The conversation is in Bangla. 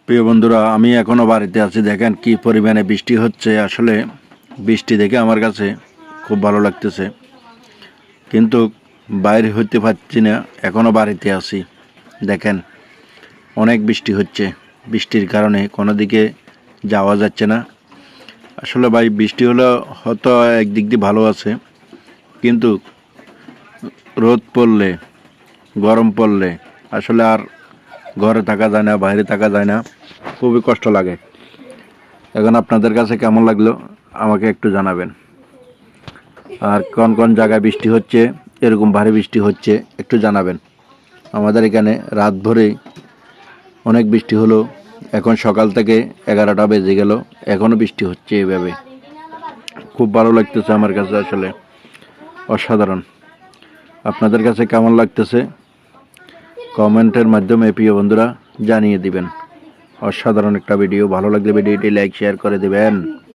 প্রিয় বন্ধুরা, আমি এখনও বাড়িতে আছি। দেখেন কি পরিমাণে বৃষ্টি হচ্ছে। আসলে বৃষ্টি দেখে আমার কাছে খুব ভালো লাগতেছে, কিন্তু বাইরে হইতে পারছি না, এখনও বাড়িতে আছি। দেখেন অনেক বৃষ্টি হচ্ছে, বৃষ্টির কারণে কোনো দিকে যাওয়া যাচ্ছে না। আসলে ভাই, বৃষ্টি হলে হয়তো একদিক দিয়ে ভালো আছে, কিন্তু রোদ পড়লে, গরম পড়লে আসলে আর ঘরে থাকা যায় না, বাইরে থাকা যায় না, খুবই কষ্ট লাগে। এখন আপনাদের কাছে কেমন লাগলো আমাকে একটু জানাবেন। আর কোন কোন জায়গায় বৃষ্টি হচ্ছে, এরকম ভারী বৃষ্টি হচ্ছে, একটু জানাবেন। আমাদের এখানে রাত ভরে অনেক বৃষ্টি হলো, এখন সকাল থেকে 11টা বেজে গেল, এখনও বৃষ্টি হচ্ছে এইভাবে। খুব ভালো লাগতেছে আমার কাছে, আসলে অসাধারণ। আপনাদের কাছে কেমন লাগতেছে কমেন্টের মাধ্যমে প্রিয় বন্ধুরা জানিয়ে দিবেন। অসাধারণ একটা ভিডিও, ভালো লাগলে ভিডিওটি লাইক শেয়ার করে দিবেন।